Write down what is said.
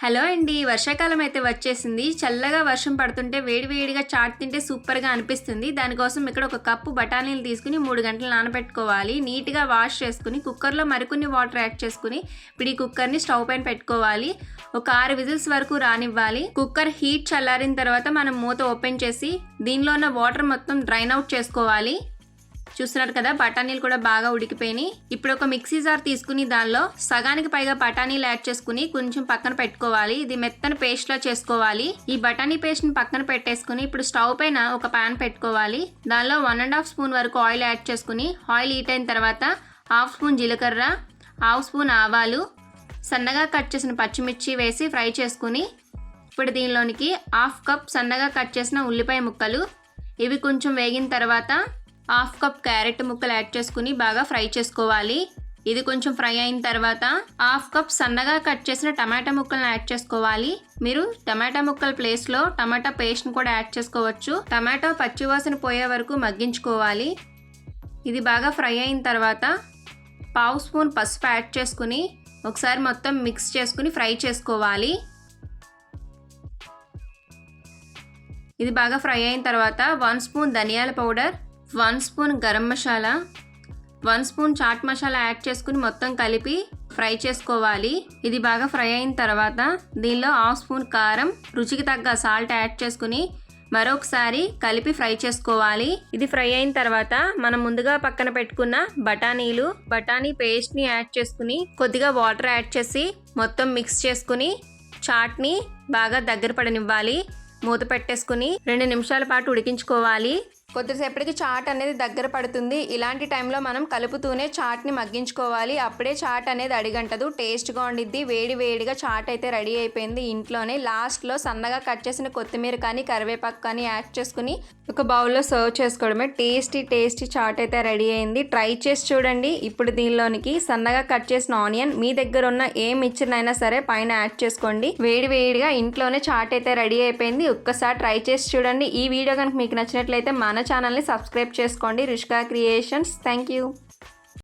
Hello అండి. వర్షాకాలం అయితే వచ్చేసింది. చల్లగా వర్షం పడుతుంటే వేడి వేడిగా చాట్ తింటే సూపర్‌గా అనిపిస్తుంది. దానికోసం ఇక్కడ ఒక కప్పు బఠానీలు తీసుకొని 3 గంటలు నానబెట్టుకోవాలి. నీట్‌గా వాష్ చేసుకొని కుక్కర్‌లో మరికొన్ని వాటర్ యాడ్ చేసుకొని ఇప్పుడు ఈ కుక్కర్‌ని స్టవ్ పైన పెట్టుకోవాలి. ఒక 6 విజిల్స్ వరకు రానివ్వాలి. కుక్కర్ హీట్ చల్లారిన తర్వాత మనం మూత ఓపెన్ చేసి దీనిలో ఉన్న వాటర్ మొత్తం డ్రైన్ అవుట్ చేసుకోవాలి. చూస్తున్నారు కదా, బఠానీలు కూడా బాగా ఉడికిపోయినాయి. ఇప్పుడు ఒక మిక్సీ జార్ తీసుకుని దానిలో సగానికి పైగా బఠానీలు యాడ్ చేసుకుని కొంచెం పక్కన పెట్టుకోవాలి. ఇది మెత్తని పేస్ట్ లా చేసుకోవాలి. ఈ బఠానీ పేస్ట్ ని పక్కన పెట్టేసుకుని ఇప్పుడు స్టవ్ పైన ఒక పాన్ పెట్టుకోవాలి. దానిలో 1.5 స్పూన్ వరకు ఆయిల్ యాడ్ చేసుకుని ఆయిల్ హీట్ అయిన తర్వాత 1/2 స్పూన్ జీలకర్ర, 1/2 స్పూన్ ఆవాలు, సన్నగా కట్ చేసిన పచ్చిమిర్చి వేసి ఫ్రై చేసుకుని ఇప్పుడు దీనిలోనికి 1/2 కప్ సన్నగా కట్ చేసిన ఉల్లిపాయ ముక్కలు, ఇవి కొంచెం వేగిన తర్వాత 1/2 కప్ క్యారెట్ ముక్కలు యాడ్ చేసుకుని బాగా ఫ్రై చేసుకోవాలి. ఇది కొంచెం ఫ్రై అయిన తర్వాత 1/2 కప్ సన్నగా కట్ చేసిన టమాటా ముక్కలను యాడ్ చేసుకోవాలి. మీరు టమాటా ముక్కల ప్లేస్లో టమాటా పేస్ట్ని కూడా యాడ్ చేసుకోవచ్చు. టమాటా పచ్చివాసన పోయే వరకు మగ్గించుకోవాలి. ఇది బాగా ఫ్రై అయిన తర్వాత 1/2 స్పూన్ పసుపు యాడ్ చేసుకుని ఒకసారి మొత్తం మిక్స్ చేసుకుని ఫ్రై చేసుకోవాలి. ఇది బాగా ఫ్రై అయిన తర్వాత 1 స్పూన్ ధనియాల powder, 1 spoon garam masala, 1 spoon chaat masala add చేసుకుని మొత్తం కలిపి ఫ్రై చేసుకోవాలి. ఇది బాగా ఫ్రై అయిన తర్వాత దీనిలో 1/2 స్పూన్ కారం, రుచికి తగ్గ సాల్ట్ యాడ్ చేసుకుని మరొకసారి కలిపి ఫ్రై చేసుకోవాలి. ఇది ఫ్రై అయిన తర్వాత మనం ముందుగా పక్కన పెట్టుకున్న బఠానీ పేస్ట్ని యాడ్ చేసుకుని కొద్దిగా వాటర్ యాడ్ చేసి మొత్తం మిక్స్ చేసుకుని చాట్ని బాగా దగ్గర పడనివ్వాలి. మూత పెట్టేసుకుని 2 నిమిషాల పాటు ఉడికించుకోవాలి. కొద్దిసేపటికి చాట్ అనేది దగ్గర పడుతుంది. ఇలాంటి టైంలో మనం కలుపుతూనే చాట్ని మగ్గించుకోవాలి. అప్పుడే చాట్ అనేది అడిగంటదు, టేస్ట్గా ఉండిద్ది. వేడి వేడిగా చాట్ అయితే రెడీ అయిపోయింది. ఇంట్లోనే లాస్ట్లో సన్నగా కట్ చేసిన కొత్తిమీర కానీ కరివేపాకు కానీ యాడ్ చేసుకుని ఒక బౌల్లో సర్వ్ చేసుకోవడమే. టేస్టీ చాట్ అయితే రెడీ అయింది. ట్రై చేసి చూడండి. ఇప్పుడు దీనిలోనికి సన్నగా కట్ చేసిన ఆనియన్, మీ దగ్గర ఉన్న ఏ మిక్చర్నైనా సరే పైన యాడ్ చేసుకోండి. వేడి వేడిగా ఇంట్లోనే చాట్ అయితే రెడీ అయిపోయింది. ఒక్కసారి ట్రై చేసి చూడండి. ఈ వీడియో కనుక మీకు నచ్చినట్లయితే మన ఛానల్ని సబ్స్క్రైబ్ చేసుకోండి. రుషికా క్రియేషన్స్. Thank you.